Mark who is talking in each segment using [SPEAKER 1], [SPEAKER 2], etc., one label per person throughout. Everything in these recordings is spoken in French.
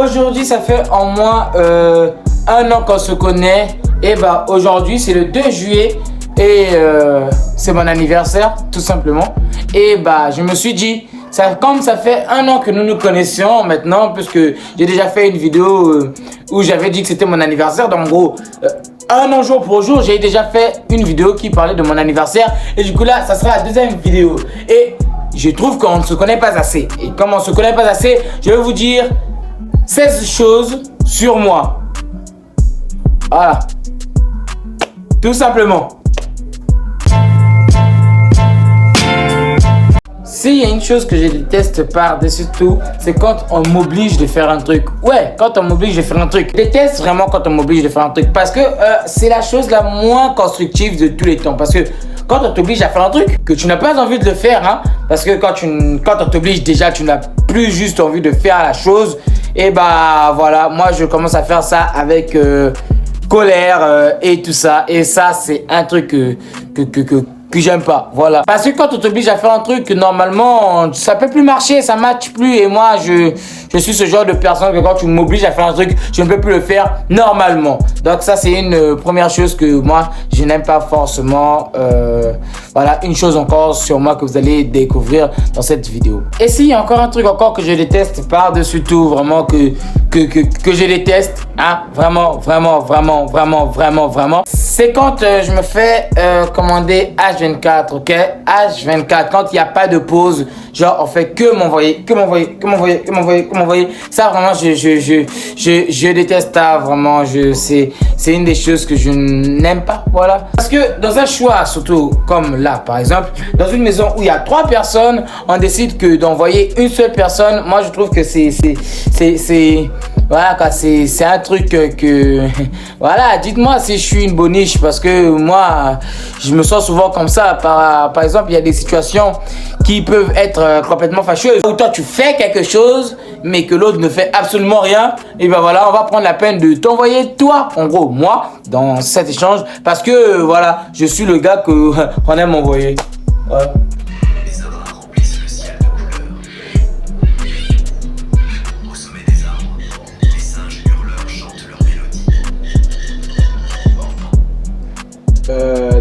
[SPEAKER 1] aujourd'hui, ça fait en moins 1 an qu'on se connaît. Et bah aujourd'hui, c'est le 2 juillet et c'est mon anniversaire, tout simplement. Et bah je me suis dit, comme ça fait 1 an que nous nous connaissions maintenant, puisque j'ai déjà fait une vidéo où j'avais dit que c'était mon anniversaire. Donc en gros, 1 an jour pour jour, j'ai déjà fait une vidéo qui parlait de mon anniversaire. Et du coup là, ça sera la deuxième vidéo. Et je trouve qu'on ne se connaît pas assez. Et comme on ne se connaît pas assez, je vais vous dire 16 choses sur moi. Voilà. Tout simplement. S'il y a une chose que je déteste par-dessus tout, c'est quand on m'oblige de faire un truc. Ouais, quand on m'oblige de faire un truc. Je déteste vraiment quand on m'oblige de faire un truc. Parce que c'est la chose la moins constructive de tous les temps. Parce que quand on t'oblige à faire un truc, que tu n'as pas envie de le faire, hein, parce que quand on t'oblige déjà, tu n'as plus juste envie de faire la chose. Et bah voilà, moi je commence à faire ça avec colère et tout ça. Et ça, c'est un truc que j'aime pas, voilà. Parce que quand on t'oblige à faire un truc, normalement, ça peut plus marcher, ça matche plus. Et moi, je suis ce genre de personne que quand tu m'obliges à faire un truc, je ne peux plus le faire normalement. Donc ça, c'est une première chose que moi, je n'aime pas forcément. Voilà, une chose encore sur moi que vous allez découvrir dans cette vidéo. Et s'il y a encore un truc encore que je déteste par-dessus tout, vraiment que je déteste, hein, vraiment, c'est quand je me fais commander H24, ok? H24, quand il n'y a pas de pause, genre on fait que m'envoyer. Ça vraiment, je déteste ça, vraiment, c'est une des choses que je n'aime pas, voilà. Parce que dans un choix, surtout comme là, par exemple, dans une maison où il y a 3 personnes, on décide que d'envoyer une seule personne. Moi, je trouve que voilà quoi, c'est un truc que voilà, dites-moi si je suis une boniche, parce que moi je me sens souvent comme ça. Par exemple, il y a des situations qui peuvent être complètement fâcheuses où toi tu fais quelque chose mais que l'autre ne fait absolument rien. Et ben voilà, on va prendre la peine de t'envoyer toi, en gros moi, dans cet échange, parce que voilà, je suis le gars que on aime envoyer. Voilà.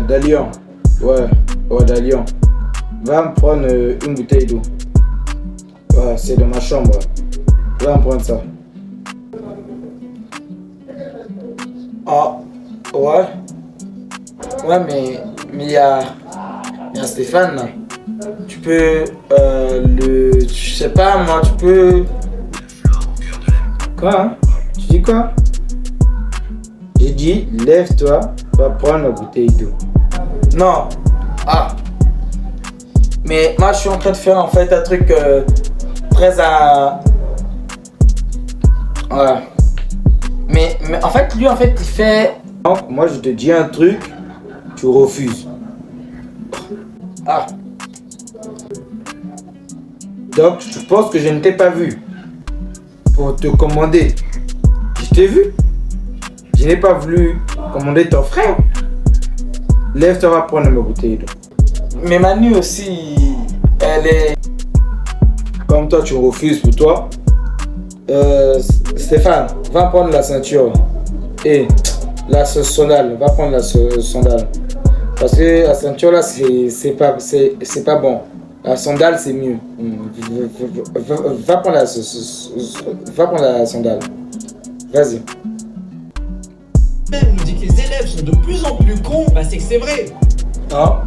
[SPEAKER 1] Dalian, ouais, Dalian, va me prendre une bouteille d'eau. Ouais, c'est dans ma chambre. Va me prendre ça. Ah, ouais. Ouais, mais il y a Stéphane là. Tu peux, je sais pas moi, tu peux. Quoi, hein? Tu dis quoi? J'ai dit, lève-toi, va prendre la bouteille d'eau. Non. Ah. Mais moi, je suis en train de faire en fait un truc très à... Voilà. Mais en fait, lui, en fait, il fait... Donc, moi, je te dis un truc, tu refuses. Ah. Donc, tu penses que je ne t'ai pas vu pour te commander. Je t'ai vu. Je n'ai pas voulu commander ton frère. Lève-toi, va prendre ma bouteille d'eau. Mais Manu aussi, elle est... Comme toi, tu refuses pour toi. Stéphane, va prendre la ceinture. Et la sandale, va prendre la sandale. Parce que la ceinture là, c'est pas bon. La sandale, c'est mieux. Va prendre la sandale. Vas-y.
[SPEAKER 2] Même nous dit que les élèves sont de plus en plus cons, bah c'est que c'est vrai.
[SPEAKER 1] Ah.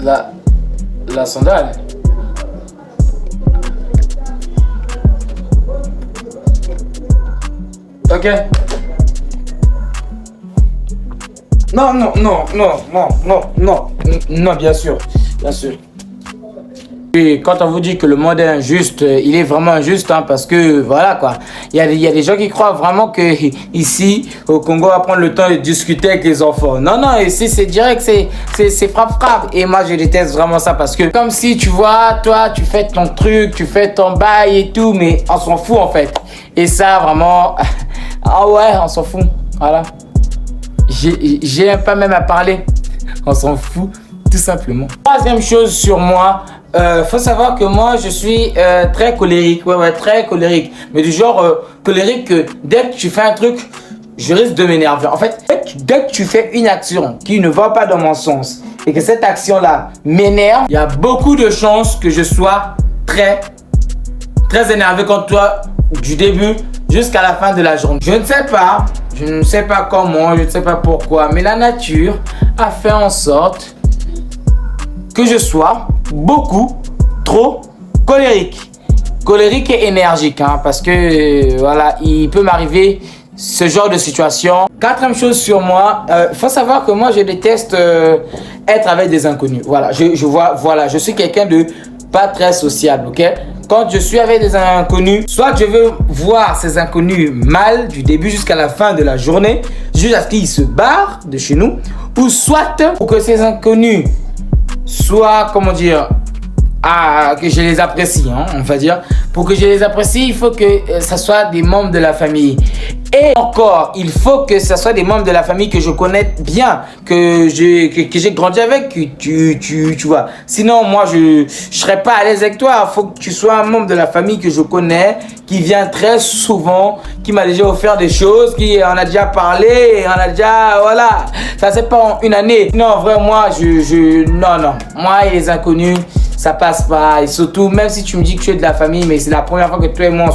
[SPEAKER 1] La sandale. Ok. Non, bien sûr. Et quand on vous dit que le monde est injuste, il est vraiment injuste, hein, parce que voilà quoi. Il y a des gens qui croient vraiment que ici au Congo on va prendre le temps de discuter avec les enfants. Non, ici c'est direct, c'est frappe. Et moi je déteste vraiment ça, parce que comme si tu vois, toi tu fais ton truc, tu fais ton bail et tout, mais on s'en fout en fait. Et ça vraiment, ah ouais, on s'en fout. Voilà. J'ai pas même à parler. On s'en fout. Tout simplement. Troisième chose sur moi, faut savoir que moi, je suis très colérique. Ouais, très colérique. Mais du genre colérique que dès que tu fais un truc, je risque de m'énerver. En fait, dès que tu fais une action qui ne va pas dans mon sens et que cette action-là m'énerve, il y a beaucoup de chances que je sois très énervé contre toi du début jusqu'à la fin de la journée. Je ne sais pas comment, je ne sais pas pourquoi, mais la nature a fait en sorte que je sois beaucoup trop colérique et énergique, hein, parce que voilà, il peut m'arriver ce genre de situation. Quatrième chose sur moi, faut savoir que moi je déteste être avec des inconnus. Voilà, je suis quelqu'un de pas très sociable, ok? Quand je suis avec des inconnus, soit je veux voir ces inconnus mal du début jusqu'à la fin de la journée, jusqu'à ce qu'ils se barrent de chez nous, ou soit pour que ces inconnus soient, comment dire, que je les apprécie, hein, on va dire. Pour que je les apprécie, il faut que ça soit des membres de la famille. Et encore, il faut que ça soit des membres de la famille que je connais bien, que j'ai grandi avec, tu vois. Sinon, moi, je serais pas à l'aise avec toi. Il faut que tu sois un membre de la famille que je connais, qui vient très souvent, qui m'a déjà offert des choses, qui en a déjà parlé, on a déjà, voilà. Ça, c'est pas en une année. Non, vraiment, moi, non. Moi et les inconnus, ça passe pas. Et surtout, même si tu me dis que tu es de la famille, mais c'est la première fois que toi et moi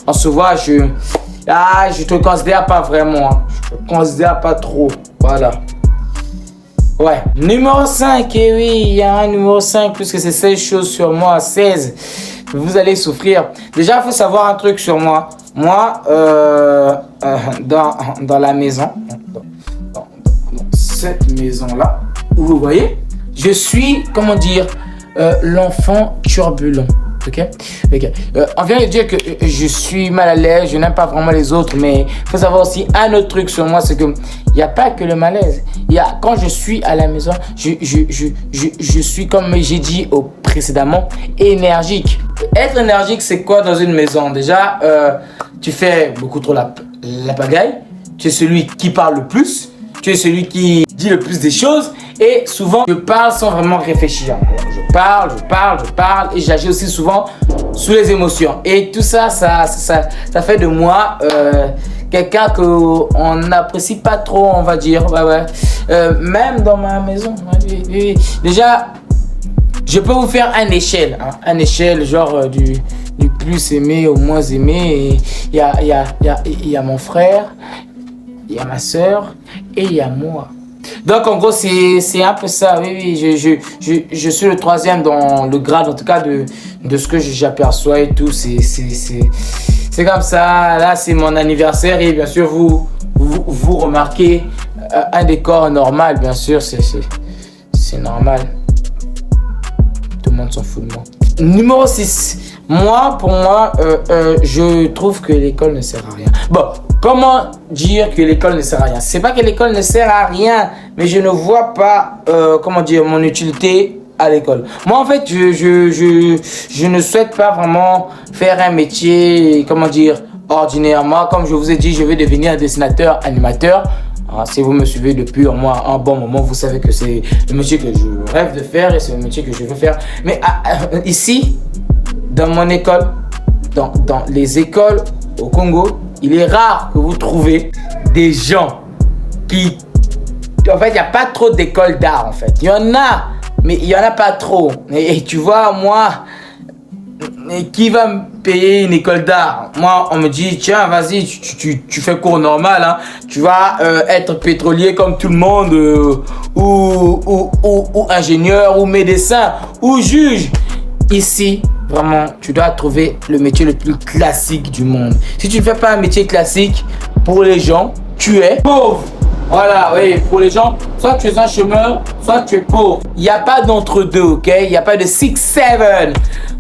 [SPEAKER 1] on se voit, je te considère pas vraiment, hein. Je te considère pas trop. Voilà. Ouais. Numéro 5, et oui, il y a un numéro 5, puisque c'est 16 choses sur moi, 16. Vous allez souffrir. Déjà, il faut savoir un truc sur moi. Moi, dans la maison, dans cette maison-là, où vous voyez, je suis, comment dire, l'enfant turbulent. Ok. On vient de dire que je suis mal à l'aise, je n'aime pas vraiment les autres, mais il faut savoir aussi un autre truc sur moi, c'est que il n'y a pas que le malaise. Quand je suis à la maison, je suis, comme j'ai dit précédemment, énergique. Être énergique, c'est quoi dans une maison? Déjà, tu fais beaucoup trop la pagaille, tu es celui qui parle le plus, tu es celui qui dit le plus des choses, et souvent je parle sans vraiment réfléchir. Je parle et j'agis aussi souvent sous les émotions. Et tout ça, ça fait de moi quelqu'un qu'on n'apprécie pas trop, on va dire. Même dans ma maison. Déjà, je peux vous faire un échelle, hein, un échelle genre du plus aimé au moins aimé. Il y a mon frère, il y a ma soeur et il y a moi. Donc en gros c'est un peu ça, oui, je suis le troisième dans le grade en tout cas de ce que j'aperçois et tout, c'est comme ça. Là c'est mon anniversaire et bien sûr vous remarquez un décor normal, bien sûr, c'est normal, tout le monde s'en fout de moi. Numéro 6, pour moi, je trouve que l'école ne sert à rien. Bon, comment dire que l'école ne sert à rien? C'est pas que l'école ne sert à rien, mais je ne vois pas, comment dire, mon utilité à l'école. Moi, en fait, je ne souhaite pas vraiment faire un métier, comment dire, ordinaire. Moi, comme je vous ai dit, je vais devenir un dessinateur, animateur. Si vous me suivez depuis un bon moment, vous savez que c'est le métier que je rêve de faire et c'est le métier que je veux faire. Mais ici, dans mon école, dans les écoles au Congo, il est rare que vous trouvez des gens qui... En fait, il n'y a pas trop d'écoles d'art, en fait. Il y en a, mais il n'y en a pas trop. Et tu vois, moi... qui va me payer une école d'art? Moi, on me dit, tiens, vas-y, tu fais cours normal, hein. Tu vas être pétrolier comme tout le monde, ou ingénieur, ou médecin, ou juge. Ici, vraiment, tu dois trouver le métier le plus classique du monde. Si tu ne fais pas un métier classique, pour les gens, tu es pauvre. Voilà, oui, pour les gens, soit tu es un chômeur, soit tu es pauvre. Il n'y a pas d'entre-deux, ok? Il n'y a pas de 6-7.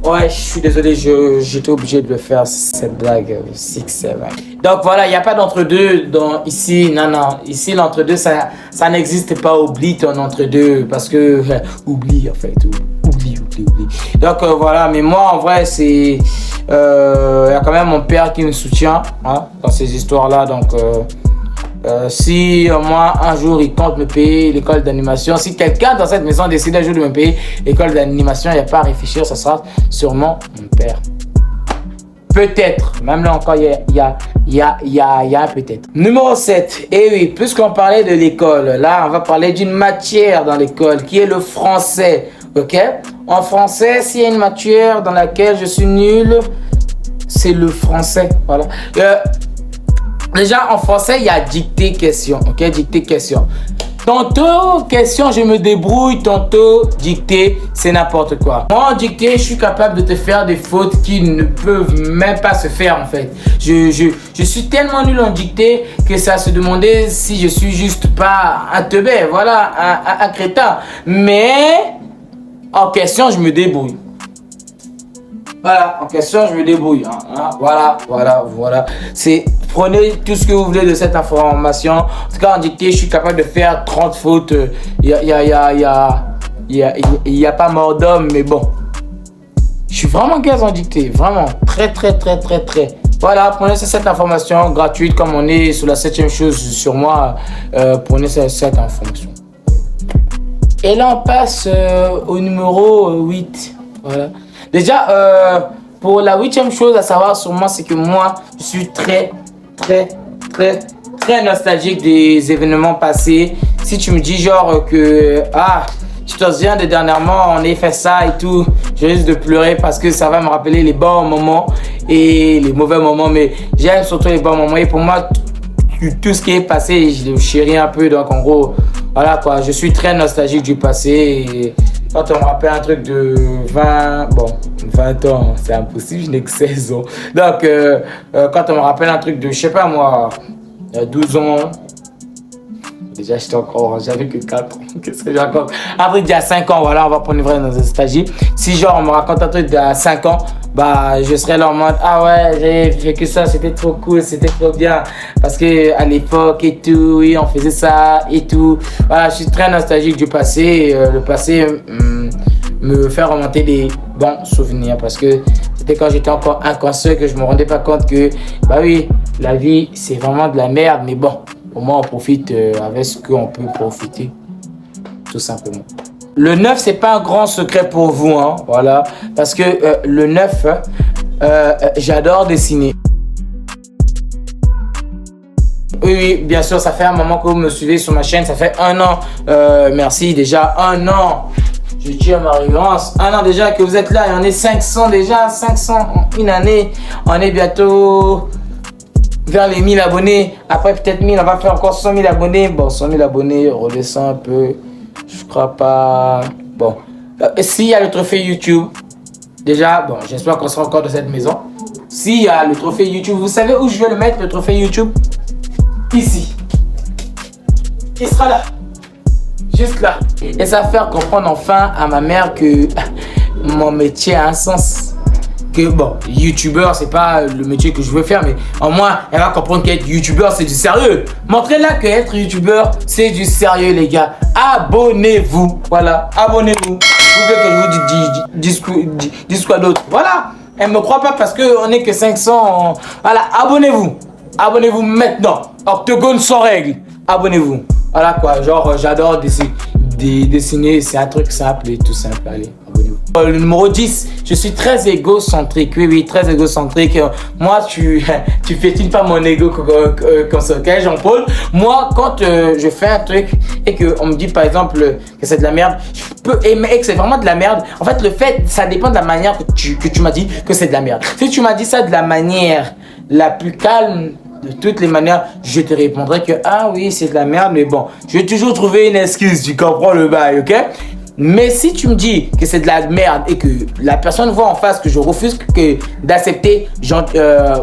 [SPEAKER 1] Ouais, je suis désolé, j'étais obligé de le faire, cette blague, 6-7. Donc voilà, il n'y a pas d'entre-deux ici. Non. Ici, l'entre-deux, ça n'existe pas. Oublie ton entre-deux, parce que... oublie, en fait. Oublie. Donc voilà, mais moi, en vrai, c'est... Il y a quand même mon père qui me soutient, hein, dans ces histoires-là, donc... Si moi un jour il compte me payer l'école d'animation, si quelqu'un dans cette maison décide un jour de me payer l'école d'animation, il n'y a pas à réfléchir, ça sera sûrement mon père. Peut-être, même là encore, il y a un peut-être. Numéro 7, et oui, puisqu'on parlait de l'école, là on va parler d'une matière dans l'école qui est le français, ok? En français, s'il y a une matière dans laquelle je suis nul, c'est le français, voilà. Déjà, en français, il y a dictée question, ok? Dictée question. Tantôt, question, je me débrouille. Tantôt, dictée, c'est n'importe quoi. Moi, en dictée, je suis capable de te faire des fautes qui ne peuvent même pas se faire, en fait. Je suis tellement nul en dictée que ça se demandait si je suis juste pas un teubé, voilà, un crétin. Mais, en question, je me débrouille. Voilà, en question, je me débrouille. Voilà. Prenez tout ce que vous voulez de cette information. En tout cas, en dictée, je suis capable de faire 30 fautes. Il y a pas mort d'homme, mais bon. Je suis vraiment gaz en dictée. Vraiment. Très. Voilà, prenez cette information gratuite. Comme on est sur la 7e chose sur moi, prenez cette information. Et là, on passe au numéro 8. Voilà. Déjà, pour la 8e chose à savoir sur moi, c'est que moi, je suis très nostalgique des événements passés. Si tu me dis genre que, je te souviens de dernièrement, on a fait ça et tout, je risque de pleurer parce que ça va me rappeler les bons moments et les mauvais moments. Mais j'aime surtout les bons moments. Et pour moi, tout ce qui est passé, je le chéris un peu. Donc en gros, voilà quoi, je suis très nostalgique du passé. Et quand on me rappelle un truc de 20 ans, c'est impossible, je n'ai que 16 ans. Donc, quand on me rappelle un truc de, je sais pas moi, 12 ans, déjà j'avais que 4 ans, qu'est-ce que j'ai encore? Un truc d'il y a 5 ans, voilà, on va prendre une vraie nostalgie. Si genre on me raconte un truc d'il y a 5 ans, bah je serais là en mode, ah ouais, j'ai vécu ça, c'était trop cool, c'était trop bien. Parce que à l'époque et tout, oui, on faisait ça et tout. Voilà, je suis très nostalgique du passé. Le passé me fait remonter des bons souvenirs parce que c'était quand j'étais encore inconscient que je me rendais pas compte que, bah oui, la vie c'est vraiment de la merde, mais bon, au moins on profite avec ce qu'on peut profiter, tout simplement. Le 9, c'est pas un grand secret pour vous, hein, voilà, parce que le 9, j'adore dessiner. Oui, bien sûr, ça fait un moment que vous me suivez sur ma chaîne, ça fait 1 an, merci, déjà 1 an. Je tire ma révérence. 1 an déjà que vous êtes là et on est 500 déjà, 500 en une année. On est bientôt vers les 1000 abonnés. Après peut-être 1000, on va faire encore 100 000 abonnés. Bon, 100 000 abonnés, redescend un peu. Je crois pas. Bon, s'il y a le trophée YouTube, déjà, bon, j'espère qu'on sera encore dans cette maison. S'il y a le trophée YouTube, vous savez où je vais le mettre, le trophée YouTube? Ici. Il sera là. Juste là. Et ça va faire comprendre enfin à ma mère que mon métier a un sens. Que bon, youtubeur, c'est pas le métier que je veux faire, mais au moins, elle va comprendre qu'être youtubeur, c'est du sérieux. Montrez-la que être youtubeur, c'est du sérieux, les gars. Abonnez-vous. Voilà, abonnez-vous. Vous voulez que je vous dise quoi d'autre? Voilà. Elle me croit pas parce qu'on est que 500. Voilà, abonnez-vous. Abonnez-vous maintenant. Octogone sans règle. Abonnez-vous. Voilà quoi, genre j'adore dessiner, c'est un truc simple et tout simple. Allez, abonnez-vous. Le numéro 10, je suis très égocentrique. Oui, très égocentrique. Moi, tu fétines pas mon ego comme ça, ok, Jean-Paul? Moi, quand je fais un truc et qu'on me dit par exemple que c'est de la merde, je peux aimer que c'est vraiment de la merde. En fait, le fait, ça dépend de la manière que tu m'as dit que c'est de la merde. Si tu m'as dit ça de la manière la plus calme, de toutes les manières, je te répondrai que ah oui, c'est de la merde, mais bon, je vais toujours trouver une excuse, tu comprends le bail, ok? Mais si tu me dis que c'est de la merde et que la personne voit en face que je refuse d'accepter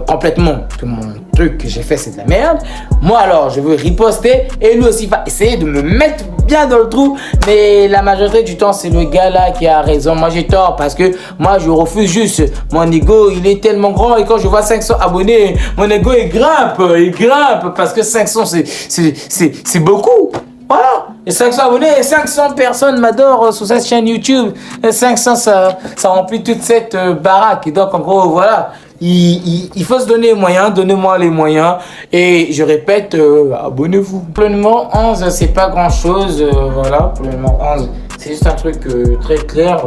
[SPEAKER 1] complètement que mon truc que j'ai fait c'est de la merde, moi alors je veux riposter et lui aussi va essayer de me mettre bien dans le trou. Mais la majorité du temps c'est le gars là qui a raison, moi j'ai tort parce que moi je refuse juste. Mon ego il est tellement grand et quand je vois 500 abonnés, mon ego il grimpe parce que 500 c'est beaucoup. Voilà, et 500 abonnés et 500 personnes m'adorent sur cette chaîne YouTube. Et 500, ça remplit toute cette baraque. Et donc, en gros, voilà, il faut se donner les moyens, donnez-moi les moyens. Et je répète, abonnez-vous. Pour le numéro 11, c'est pas grand-chose. Voilà, pour le numéro 11, c'est juste un truc très clair.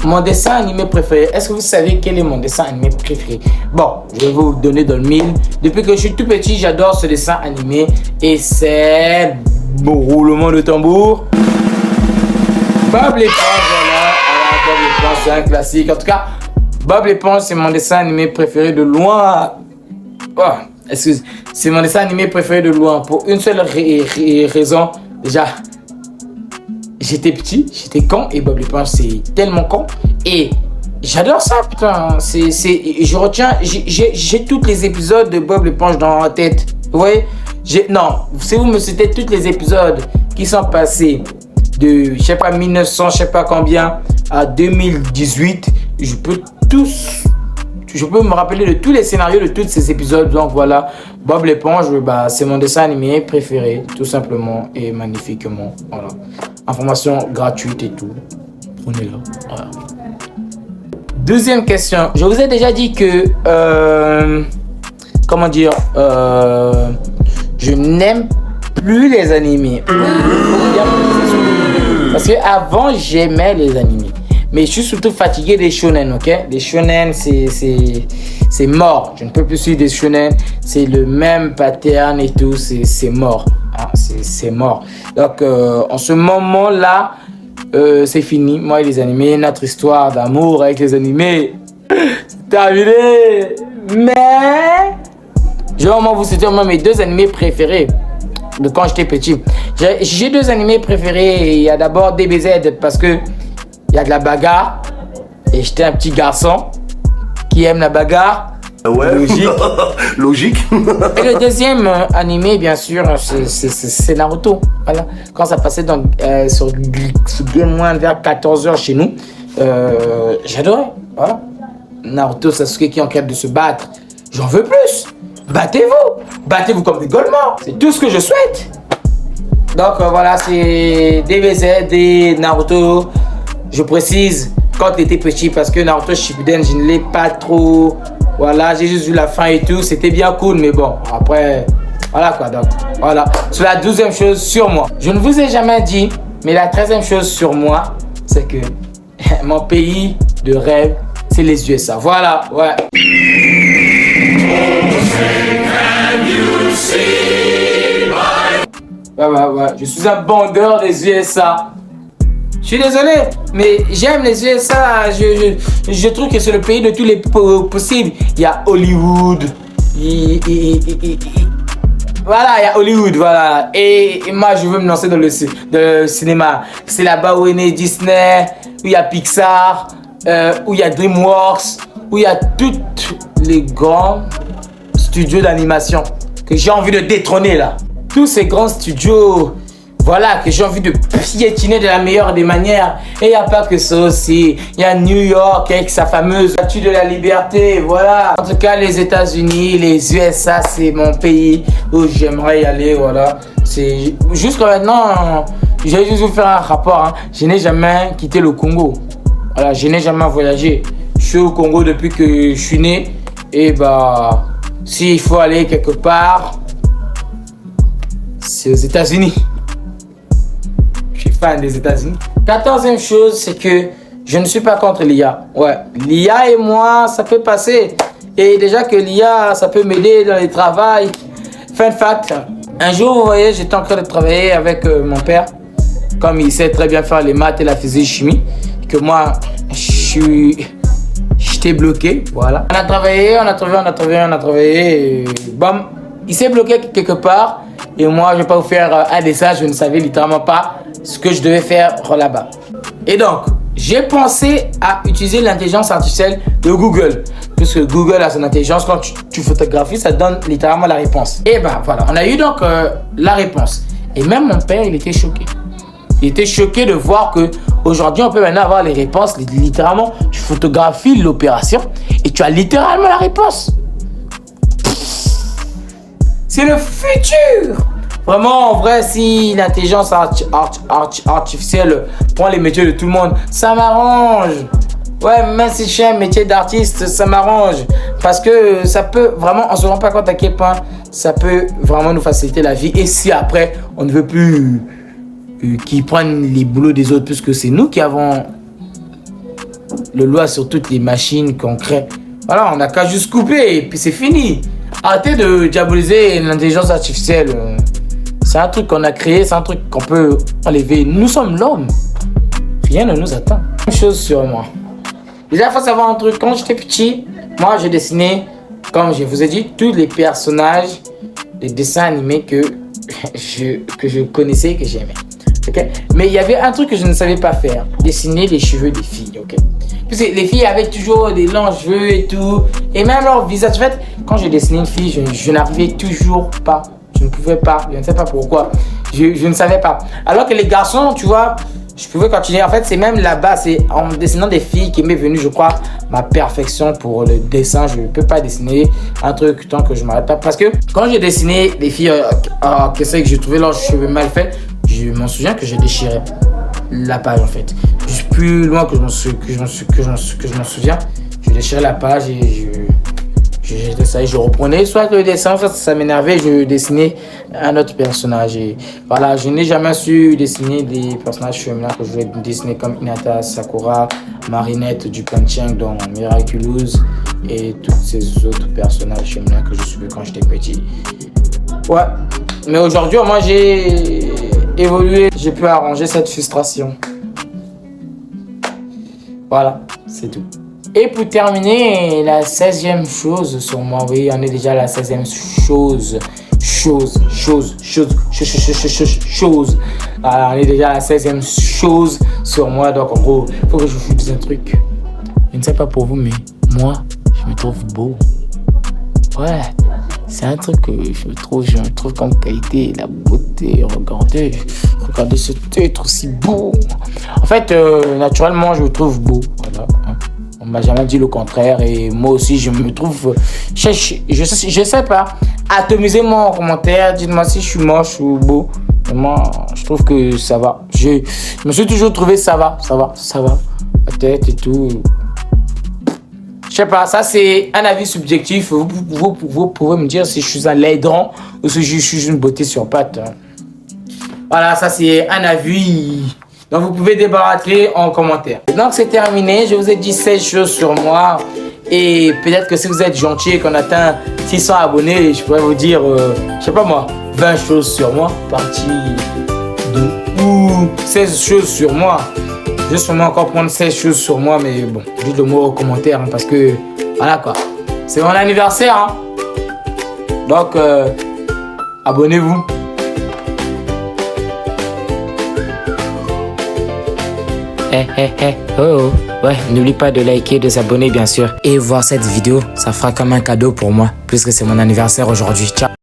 [SPEAKER 1] Mon dessin animé préféré. Est-ce que vous savez quel est mon dessin animé préféré? Bon, je vais vous donner dans le mille. Depuis que je suis tout petit, j'adore ce dessin animé. Et c'est... Bon, roulement de tambour. Bob l'éponge, voilà. Bob l'éponge, c'est un classique. En tout cas, Bob l'éponge, c'est mon dessin animé préféré de loin. Oh, excuse. C'est mon dessin animé préféré de loin. Pour une seule raison. Déjà... J'étais petit, j'étais con et Bob l'éponge c'est tellement con et j'adore ça putain. Je retiens, j'ai tous les épisodes de Bob l'éponge dans la tête. Vous voyez, non, si vous me citez tous les épisodes qui sont passés de je sais pas 1900, je sais pas combien à 2018, je peux me rappeler de tous les scénarios de tous ces épisodes. Donc voilà, Bob l'éponge, c'est mon dessin animé préféré, tout simplement et magnifiquement. Voilà. Information gratuite et tout. Prenez-la. Voilà. Deuxième question. Je vous ai déjà dit que... comment dire je n'aime plus les animés. Parce que avant j'aimais les animés. Mais je suis surtout fatigué des shonen, ok? Les shonen, c'est mort. Je ne peux plus suivre des shonen. C'est le même pattern et tout. C'est mort. Hein? C'est mort. Donc, en ce moment-là, c'est fini. Moi et les animés, notre histoire d'amour avec les animés, c'est terminé. Mais, je vais vraiment vous citer mes deux animés préférés de quand j'étais petit. J'ai deux animés préférés. Il y a d'abord DBZ parce que il y a de la bagarre et j'étais un petit garçon qui aime la bagarre.
[SPEAKER 3] Ouais, logique.
[SPEAKER 1] Et le deuxième animé, bien sûr, c'est Naruto. Voilà. Quand ça passait sur Game One vers 14h chez nous, j'adorais. Voilà. Naruto Sasuke qui est en quête de se battre. J'en veux plus. Battez-vous. Battez-vous comme des golements. C'est tout ce que je souhaite. Donc voilà, c'est DBZ et Naruto. Je précise, quand j'étais petit, parce que Naruto Shippuden, je ne l'ai pas trop... Voilà, j'ai juste vu la fin et tout. C'était bien cool, mais bon, après... Voilà quoi, donc, voilà. C'est la 12e chose sur moi. Je ne vous ai jamais dit, mais la 13e chose sur moi, c'est que mon pays de rêve, c'est les USA. Voilà, ouais. Ouais. Je suis un bandeur des USA. Je suis désolé, mais j'aime les USA. Je trouve que c'est le pays de tous les possibles. Il y a Hollywood. Voilà, il y a Hollywood, voilà. Et moi, je veux me lancer dans le cinéma. C'est là-bas où est né Disney, où il y a Pixar, où il y a DreamWorks, où il y a tous les grands studios d'animation que j'ai envie de détrôner là. Tous ces grands studios, voilà, que j'ai envie de piétiner de la meilleure des manières. Et il n'y a pas que ça aussi. Il y a New York avec sa fameuse statue de la liberté, voilà. En tout cas, les États-Unis, les USA, c'est mon pays où j'aimerais y aller, voilà. C'est jusqu'à maintenant, je vais juste vous faire un rapport. Hein. Je n'ai jamais quitté le Congo. Voilà, je n'ai jamais voyagé. Je suis au Congo depuis que je suis né. Et s'il faut aller quelque part, c'est aux États-Unis. Je suis fan des États-Unis. 14e chose, c'est que je ne suis pas contre l'IA. Ouais, l'IA et moi, ça peut passer. Et déjà que l'IA, ça peut m'aider dans les travails. Fun fact, un jour, vous voyez, j'étais en train de travailler avec mon père. Comme il sait très bien faire les maths et la physique-chimie. Que moi, j'étais bloqué, voilà. On a travaillé. Et bam, il s'est bloqué quelque part. Et moi, je ne vais pas vous faire un dessin, je ne savais littéralement pas ce que je devais faire là-bas. Et donc, j'ai pensé à utiliser l'intelligence artificielle de Google. Puisque Google a son intelligence, quand tu photographies, ça donne littéralement la réponse. Et voilà, on a eu donc la réponse. Et même mon père, il était choqué. Il était choqué de voir que aujourd'hui, on peut maintenant avoir les réponses. Littéralement, tu photographies l'opération et tu as littéralement la réponse. C'est le futur. Vraiment, en vrai, si l'intelligence artificielle prend les métiers de tout le monde, ça m'arrange. Ouais, même si je suis un métier d'artiste, ça m'arrange. Parce que ça peut vraiment, on se rend pas compte à quel point ça peut vraiment nous faciliter la vie. Et si après, on ne veut plus qu'ils prennent les boulots des autres, puisque c'est nous qui avons le loi sur toutes les machines qu'on crée. Voilà, on n'a qu'à juste couper et puis c'est fini. Arrêtez de diaboliser l'intelligence artificielle. C'est un truc qu'on a créé, c'est un truc qu'on peut enlever. Nous sommes l'homme. Rien ne nous attend. Une chose sur moi. Déjà, il faut savoir un truc. Quand j'étais petit, moi, je dessinais, comme je vous ai dit, tous les personnages des dessins animés que je connaissais et que j'aimais. Okay? Mais il y avait un truc que je ne savais pas faire. Dessiner les cheveux des filles. Okay? Parce que les filles avaient toujours des longs cheveux et tout. Et même leur visage. En fait, quand je dessinais une fille, je n'arrivais toujours pas. Je ne pouvais pas. Je ne sais pas pourquoi. Je ne savais pas. Alors que les garçons, tu vois, je pouvais continuer. En fait, c'est même là-bas. C'est en dessinant des filles qui m'est venue, je crois, ma perfection pour le dessin. Je ne peux pas dessiner un truc tant que je ne m'arrête pas. Parce que quand j'ai dessiné des filles que je trouvais leurs cheveux mal faits, je m'en souviens que j'ai déchiré la page en fait. Juste plus loin que je m'en souviens, je déchirais la page et je reprenais soit le dessin, soit ça m'énervait, je dessinais un autre personnage. Et voilà, je n'ai jamais su dessiner des personnages féminins que je voulais dessiner comme Hinata, Sakura, Marinette, Dupancheng dans Miraculous et tous ces autres personnages féminins que je suivais quand j'étais petit. Ouais, mais aujourd'hui, moi j'ai évolué, j'ai pu arranger cette frustration. Voilà, c'est tout. Et pour terminer, la 16e chose sur moi, oui, on est déjà à la 16e chose. Voilà, on est déjà à la 16e chose sur moi, donc en gros, il faut que je vous dise un truc. Je ne sais pas pour vous, mais moi, je me trouve beau. Ouais, c'est un truc que je me trouve comme qualité, la beauté. Regardez ce être aussi beau. En fait, naturellement, je me trouve beau. Voilà. On m'a jamais dit le contraire et moi aussi, je me trouve. Je sais pas. Atomisez-moi en commentaire. Dites-moi si je suis moche ou beau. Et moi, je trouve que ça va. Je me suis toujours trouvé ça va. La tête et tout. Je sais pas, ça c'est un avis subjectif. Vous pouvez me dire si je suis un laidron ou si je suis une beauté sur pattes. Voilà, ça c'est un avis. Donc vous pouvez débattre en commentaire. Donc c'est terminé, je vous ai dit 16 choses sur moi. Et peut-être que si vous êtes gentil et qu'on atteint 600 abonnés, je pourrais vous dire, je sais pas moi, 20 choses sur moi. Partie 2 ou 16 choses sur moi. Je vais sûrement encore prendre 16 choses sur moi, mais bon, dites le mot en commentaire, hein, parce que, voilà quoi, c'est mon anniversaire, hein. Donc, abonnez-vous. Oh. Ouais, n'oublie pas de liker, de s'abonner bien sûr. Et voir cette vidéo, ça fera comme un cadeau pour moi, puisque c'est mon anniversaire aujourd'hui. Ciao.